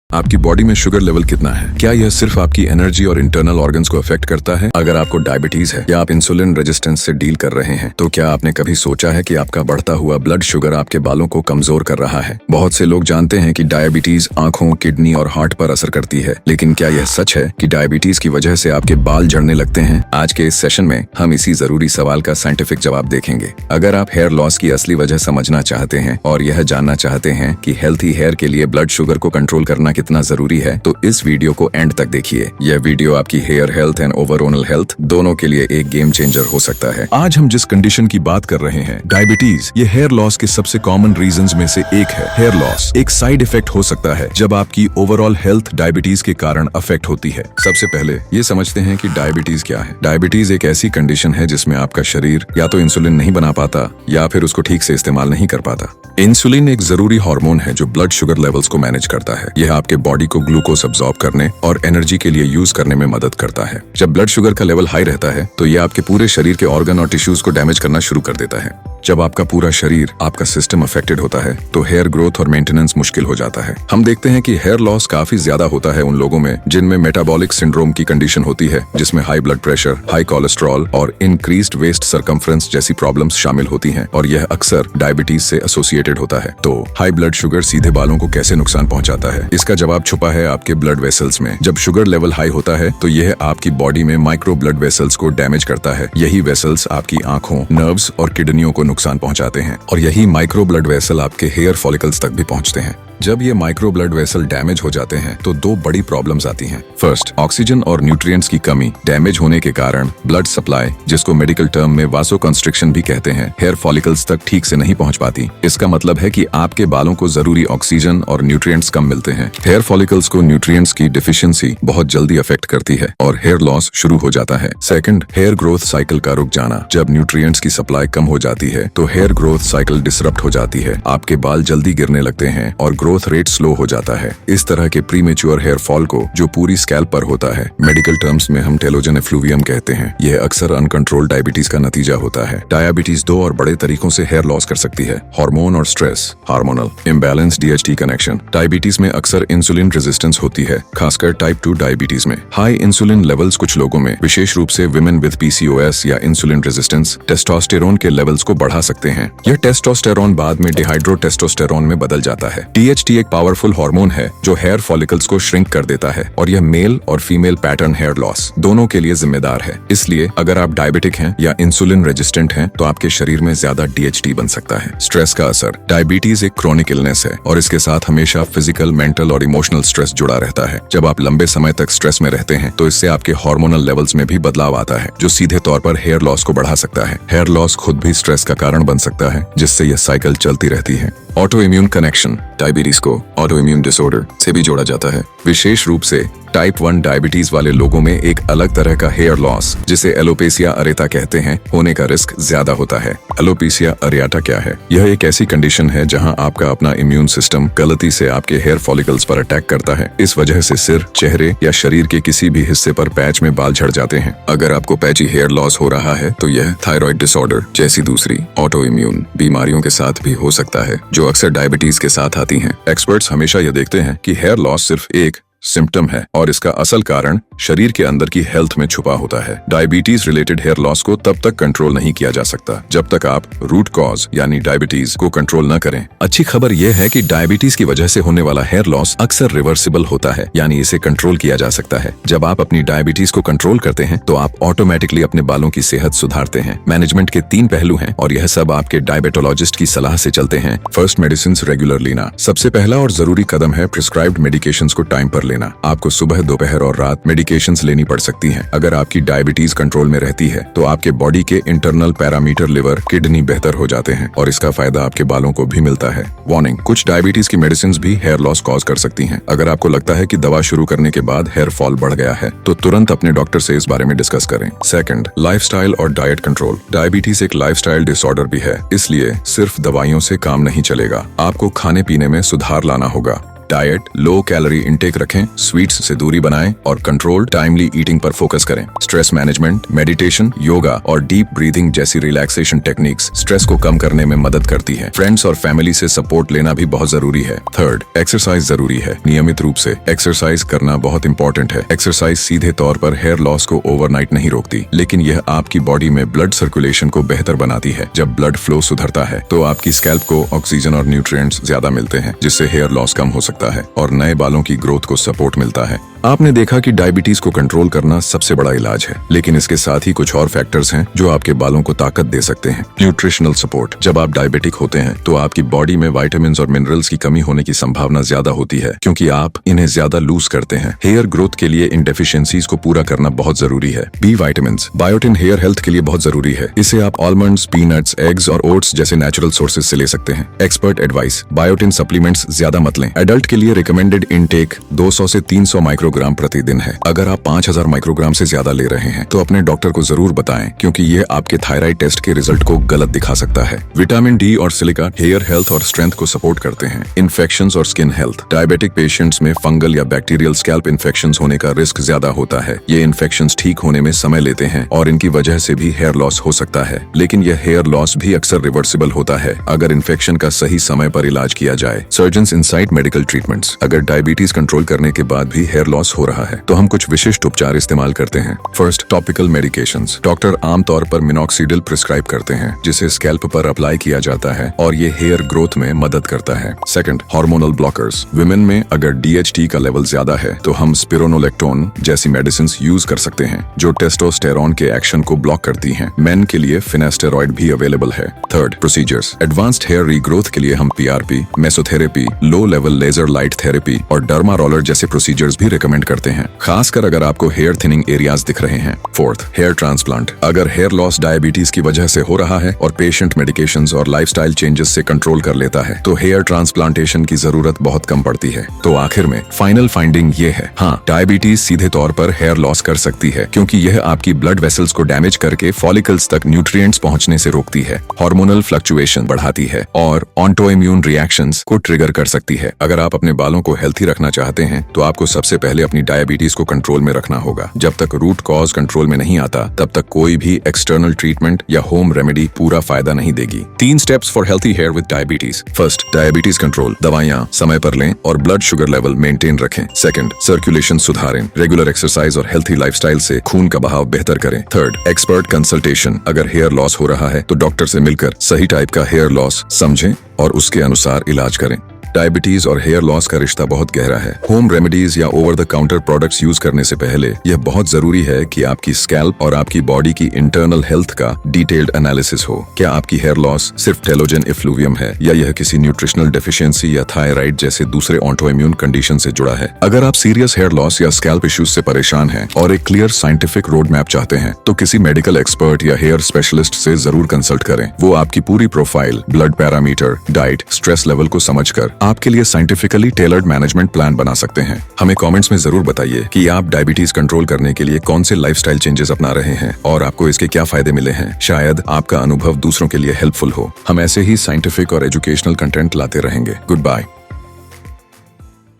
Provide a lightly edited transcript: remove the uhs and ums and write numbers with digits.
आपकी बॉडी में sugar level कितना है? क्या यह सिर्फ आपकी एनर्जी और इंटरनल ऑर्गन्स को अफेक्ट करता है? अगर आपको डायबिटीज है या आप इंसुलिन रेजिस्टेंस से डील कर रहे हैं, तो क्या आपने कभी सोचा है कि आपका बढ़ता हुआ ब्लड शुगर आपके बालों को कमजोर कर रहा है? बहुत से लोग जानते हैं कि डायबिटीज आंखों, किडनी और हार्ट पर असर करती है, लेकिन क्या यह सच है कि डायबिटीज की वजह से आपके बाल झड़ने लगते हैं? आज के इस सेशन में हम इसी जरूरी सवाल का साइंटिफिक जवाब देखेंगे। अगर आप हेयर लॉस की असली वजह समझना चाहते हैं और यह जानना चाहते हैं कि हेल्थी हेयर के लिए ब्लड शुगर को कंट्रोल करना कितना जरूरी है, तो इस वीडियो को एंड तक देखिए। यह वीडियो आपकी hair health and overall health दोनों के लिए एक गेम चेंजर हो सकता है। आज हम जिस कंडीशन की बात कर रहे हैं, डायबिटीज, ये हेयर लॉस के सबसे कॉमन रीजंस में से एक है। हेयर लॉस एक साइड इफेक्ट हो सकता है जब आपकी ओवरऑल हेल्थ डायबिटीज के कारण अफेक्ट होती है। सबसे पहले ये समझते हैं कि डायबिटीज क्या है। डायबिटीज एक ऐसी कंडीशन है जिसमें आपका शरीर या तो इंसुलिन नहीं बना पाता या फिर उसको ठीक से इस्तेमाल नहीं कर पाता। इंसुलिन एक जरूरी हार्मोन है जो ब्लड शुगर लेवल्स को मैनेज करता है। यह आपके बॉडी को ग्लूकोज अब्सॉर्ब करने और एनर्जी के लिए यूज करने में मदद करता है। जब ब्लड शुगर का लेवल हाई रहता है तो यह आपके पूरे शरीर के ऑर्गन और टिश्यूज को डैमेज करना शुरू कर देता है। जब आपका पूरा शरीर, आपका सिस्टम अफेक्टेड होता है तो हेयर ग्रोथ और मेंटेनेंस मुश्किल हो जाता है। हम देखते हैं कि हेयर लॉस काफी ज्यादा होता है उन लोगों में जिनमें मेटाबॉलिक सिंड्रोम की कंडीशन होती है, जिसमें high blood pressure, high cholesterol और इंक्रीज्ड वेस्ट सरकमफ्रेंस जैसी प्रॉब्लम्स शामिल होती हैं, और यह अक्सर डायबिटीज से एसोसिएटेड होता है। तो हाई ब्लड शुगर सीधे बालों को कैसे नुकसान पहुंचाता है? इसका जवाब छुपा है आपके ब्लड वेसल्स में। जब शुगर लेवल हाई होता है तो यह आपकी बॉडी में माइक्रो ब्लड वेसल्स को डैमेज करता है। यही वेसल्स आपकी आंखों, नर्व्स और किडनियों को नुकसान पहुंचाते हैं, और यही माइक्रो ब्लड वेसल आपके हेयर फॉलिकल्स तक भी पहुंचते हैं। जब ये माइक्रो ब्लड वेसल डैमेज हो जाते हैं तो दो बड़ी प्रॉब्लम्स आती हैं। फर्स्ट, ऑक्सीजन और न्यूट्रिएंट्स की कमी। डैमेज होने के कारण ब्लड सप्लाई, जिसको मेडिकल टर्म में वासोकंस्ट्रिक्शन भी कहते हैं, हेयर फॉलिकल्स तक ठीक से नहीं पहुंच पाती। इसका मतलब है कि आपके बालों को जरूरी ऑक्सीजन और न्यूट्रिएंट्स कम मिलते हैं। हेयर फॉलिकल्स को न्यूट्रिएंट्स की डिफिशियंसी बहुत जल्दी अफेक्ट करती है और हेयर लॉस शुरू हो जाता है। सेकंड, हेयर ग्रोथ साइकिल का रुक जाना। जब न्यूट्रिएंट्स की सप्लाई कम हो जाती है तो हेयर ग्रोथ साइकिल डिसरप्ट हो जाती है। आपके बाल जल्दी गिरने लगते हैं और ग्रोथ रेट स्लो हो जाता है। इस तरह के प्रीमेच्योर हेयर फॉल को, जो पूरी स्कैल्प पर होता है, मेडिकल टर्म्स में हम टेलोजन एफ्लूवियम कहते हैं। यह अक्सर अनकंट्रोल्ड डायबिटीज का नतीजा होता है। डायबिटीज दो और बड़े तरीकों से हेयर लॉस कर सकती है: हार्मोन और stress. Hormonal imbalance, DHT connection. Diabetes में अक्सर इंसुलिन रेजिस्टेंस होती है, खासकर टाइप 2 डायबिटीज में। हाई इंसुलिन लेवल्स कुछ लोगों में, विशेष रूप से विमेन विद PCOS या इंसुलिन रेजिस्टेंस, टेस्टोस्टेरोन के लेवल्स को बढ़ा सकते हैं। यह टेस्टोस्टेरोन बाद में डिहाइड्रोटेस्टोस्टेरोन में बदल जाता है। DHT एक पावरफुल हार्मोन है जो हेयर फॉलिकल्स को श्रिंक कर देता है, और यह मेल और फीमेल पैटर्न हेयर लॉस दोनों के लिए जिम्मेदार है। इसलिए अगर आप डायबिटिक हैं या इंसुलिन रेजिस्टेंट हैं तो आपके शरीर में ज्यादा DHT बन सकता है। स्ट्रेस का असर। डायबिटीज एक क्रोनिक इलनेस है और इसके साथ हमेशा फिजिकल, मेंटल और इमोशनल स्ट्रेस जुड़ा रहता है। जब आप लंबे समय तक स्ट्रेस में रहते हैं तो इससे आपके हार्मोनल लेवल्स में भी बदलाव आता है, जो सीधे तौर पर हेयर लॉस को बढ़ा सकता है। हेयर लॉस खुद भी स्ट्रेस का कारण बन सकता है, जिससे यह साइकिल चलती रहती है। Auto immune connection. डायबिटीज को ऑटो इम्यून डिसऑर्डर से भी जोड़ा जाता है। विशेष रूप से टाइप 1 डायबिटीज वाले लोगों में एक अलग तरह का हेयर लॉस, जिसे एलोपेसिया अरेटा कहते हैं, होने का रिस्क ज्यादा होता है। एलोपेसिया अरेटा क्या है? यह एक ऐसी कंडीशन है जहां आपका अपना इम्यून सिस्टम गलती से आपके हेयर फॉलिकल्स पर अटैक करता है। इस वजह से सिर, चेहरे या शरीर के किसी भी हिस्से पर पैच में बाल झड़ जाते हैं। अगर आपको पैची हेयर लॉस हो रहा है तो यह थायराइड डिसऑर्डर जैसी दूसरी ऑटो इम्यून बीमारियों के साथ भी हो सकता है, जो अक्सर डायबिटीज के साथ आती हैं। एक्सपर्ट्स हमेशा यह देखते हैं कि हेयर लॉस सिर्फ एक सिम्टम है और इसका असल कारण शरीर के अंदर की हेल्थ में छुपा होता है। डायबिटीज रिलेटेड हेयर लॉस को तब तक कंट्रोल नहीं किया जा सकता जब तक आप रूट कॉज यानी डायबिटीज को कंट्रोल न करें। अच्छी खबर यह है कि डायबिटीज की वजह से होने वाला हेयर लॉस अक्सर रिवर्सिबल होता है, यानी इसे कंट्रोल किया जा सकता है। जब आप अपनी डायबिटीज को कंट्रोल करते हैं तो आप ऑटोमेटिकली अपने बालों की सेहत सुधारते हैं। मैनेजमेंट के 3 पहलू हैं और यह सब आपके डायबिटोलॉजिस्ट की सलाह से चलते हैं। फर्स्ट, मेडिसिन रेगुलर लेना। सबसे पहला और जरूरी कदम है प्रिस्क्राइब्ड मेडिकेशंस को टाइम पर लेना। आपको सुबह, दोपहर और रात मेडिकेशंस लेनी पड़ सकती हैं। अगर आपकी डायबिटीज कंट्रोल में रहती है तो आपके बॉडी के इंटरनल पैरामीटर, लिवर, किडनी बेहतर हो जाते हैं और इसका फायदा आपके बालों को भी मिलता है। वार्निंग, कुछ डायबिटीज की मेडिसिन भी हेयर लॉस कॉज कर सकती हैं। अगर आपको लगता है कि दवा शुरू करने के बाद हेयर फॉल बढ़ गया है तो तुरंत अपने डॉक्टर से इस बारे में डिस्कस करें। सेकंड, लाइफस्टाइल और डाइट कंट्रोल। डायबिटीज एक लाइफस्टाइल डिसऑर्डर भी है, इसलिए सिर्फ दवाइयों से काम नहीं चलेगा। आपको खाने पीने में सुधार लाना होगा। डाइट, लो कैलोरी इंटेक रखें, स्वीट्स से दूरी बनाएं और कंट्रोल्ड टाइमली ईटिंग पर फोकस करें। स्ट्रेस मैनेजमेंट, मेडिटेशन, योगा और डीप ब्रीदिंग जैसी रिलैक्सेशन टेक्निक्स स्ट्रेस को कम करने में मदद करती है। फ्रेंड्स और फैमिली से सपोर्ट लेना भी बहुत जरूरी है। थर्ड, एक्सरसाइज जरूरी है। नियमित रूप से एक्सरसाइज करना बहुत इंपॉर्टेंट है। एक्सरसाइज सीधे तौर पर हेयर लॉस को ओवरनाइट नहीं रोकती, लेकिन यह आपकी बॉडी में ब्लड सर्कुलेशन को बेहतर बनाती है। जब ब्लड फ्लो सुधरता है तो आपकी स्कैल्प को ऑक्सीजन और न्यूट्रिएंट्स ज्यादा मिलते हैं, जिससे हेयर लॉस कम हो सकता है और नए बालों की ग्रोथ को सपोर्ट मिलता है। आपने देखा कि डायबिटीज को कंट्रोल करना सबसे बड़ा इलाज है, लेकिन इसके साथ ही कुछ और फैक्टर्स हैं जो आपके बालों को ताकत दे सकते हैं। न्यूट्रिशनल सपोर्ट, जब आप डायबिटिक होते हैं तो आपकी बॉडी में विटामिन और मिनरल्स की कमी होने की संभावना ज्यादा होती है, क्योंकि आप इन्हें ज्यादा लूज करते हैं। हेयर ग्रोथ के लिए इन डेफिशिएंसीज को पूरा करना बहुत जरूरी है। B vitamin, biotin hair health के लिए बहुत जरूरी है। इसे आप आलमंड्स, पीनट्स, एग्स और ओट्स जैसे नेचुरल सोर्सेज से ले सकते हैं। एक्सपर्ट एडवाइस, बायोटिन सप्लीमेंट्स ज्यादा मत लें। एडल्ट के लिए रिकमेंडेड इनटेक 200 से 300 माइक्रोग्राम प्रतिदिन है। अगर आप 5000 माइक्रोग्राम से ज्यादा ले रहे हैं तो अपने डॉक्टर को जरूर बताएं, क्योंकि ये आपके थायराइड टेस्ट के रिजल्ट को गलत दिखा सकता है। विटामिन डी और सिलिका हेयर हेल्थ और स्ट्रेंथ को सपोर्ट करते हैं। इन्फेक्शंस और स्किन हेल्थ, डायबिटिक पेशेंट्स में फंगल या बैक्टीरियल स्कैल्प इन्फेक्शंस होने का रिस्क ज्यादा होता है। ये इन्फेक्शंस ठीक होने में समय लेते हैं और इनकी वजह से भी हेयर लॉस हो सकता है, लेकिन यह हेयर लॉस भी अक्सर रिवर्सिबल होता है अगर इन्फेक्शन का सही समय पर इलाज किया जाए। सर्जन्स इनसाइट मेडिकल ट्रीटमेंट्स, अगर डायबिटीज कंट्रोल करने के बाद भी हेयर लॉस हो रहा है तो हम कुछ विशिष्ट उपचार इस्तेमाल करते हैं। First, topical medications. डॉक्टर आमतौर पर मिनॉक्सिडिल प्रिस्क्राइब करते हैं, जिसे स्कैल्प पर अप्लाई किया जाता है और ये हेयर ग्रोथ में मदद करता है। Second, hormonal blockers. विमेन में अगर DHT का लेवल ज्यादा है तो हम स्पिरोनोलेक्टोन जैसी मेडिसिन यूज कर सकते हैं, जो टेस्टोस्टेरोन के एक्शन को ब्लॉक करती हैं। मेन के लिए फिनेस्टेरॉइड भी अवेलेबल है। Third, procedures. Advanced hair regrowth के लिए हम PRP, mesotherapy, low level laser light therapy और डर्मा रोलर जैसे प्रोसीजर्स भी रिकमेंड करते हैं, खासकर अगर आपको हेयर थिनिंग एरियाज दिख रहे हैं। Fourth, hair transplant. अगर हेयर लॉस डायबिटीज की वजह से हो रहा है और पेशेंट मेडिकेशंस और लाइफस्टाइल चेंजेस से कंट्रोल कर लेता है तो हेयर ट्रांसप्लांटेशन की जरूरत बहुत कम पड़ती है। तो आखिर में फाइनल फाइंडिंग ये है, हाँ, डायबिटीज सीधे तौर पर हेयर लॉस कर सकती है, क्योंकि यह आपकी ब्लड वेसल्स को डैमेज करके फॉलिकल्स तक न्यूट्रिएंट्स पहुंचने से रोकती है, हार्मोनल फ्लक्चुएशन बढ़ाती है और ऑटोइम्यून रिएक्शंस को ट्रिगर कर सकती है। अगर आप अपने बालों को हेल्थी रखना चाहते हैं तो आपको सबसे पहले अपनी डायबिटीज को कंट्रोल में रखना होगा। जब तक रूट कॉज कंट्रोल में नहीं आता तब तक कोई भी एक्सटर्नल ट्रीटमेंट या होम रेमेडी पूरा फायदा नहीं देगी। 3 steps for healthy here with diabetes. First, diabetes control. दवाइयां समय पर लें और ब्लड शुगर लेवल मेंटेन रखें। सेकंड, सर्कुलेशन सुधारें। रेगुलर एक्सरसाइज और हेल्थी लाइफस्टाइल से खून का बहाव बेहतर करें। Third, expert consultation. अगर हेयर लॉस हो रहा है तो डॉक्टर से मिलकर सही टाइप का हेयर लॉस समझें और उसके अनुसार इलाज करें। डायबिटीज और हेयर लॉस का रिश्ता बहुत गहरा है। होम रेमेडीज या over the counter products use करने से पहले यह बहुत जरूरी है कि आपकी स्कैल्प और आपकी बॉडी की इंटरनल हेल्थ का डिटेल्ड एनालिसिस हो। क्या आपकी हेयर लॉस सिर्फ टेलोजन इफ्लूवियम है या यह किसी न्यूट्रिशनल डेफिशिएंसी या थायराइड जैसे दूसरे ऑटोइम्यून कंडीशन से जुड़ा है? अगर आप सीरियस हेयर लॉस या स्कैल्प इश्यूज से परेशान हैं और एक क्लियर साइंटिफिक रोड मैप चाहते हैं तो किसी मेडिकल एक्सपर्ट या हेयर स्पेशलिस्ट से जरूर कंसल्ट करें। वो आपकी पूरी profile, blood parameter, diet, stress level को समझकर आपके लिए साइंटिफिकली टेलर्ड मैनेजमेंट प्लान बना सकते हैं। हमें कमेंट्स में जरूर बताइए कि आप डायबिटीज कंट्रोल करने के लिए कौन से लाइफस्टाइल चेंजेस अपना रहे हैं और आपको इसके क्या फायदे मिले हैं। शायद आपका अनुभव दूसरों के लिए हेल्पफुल हो। हम ऐसे ही साइंटिफिक और एजुकेशनल कंटेंट लाते रहेंगे। Good bye.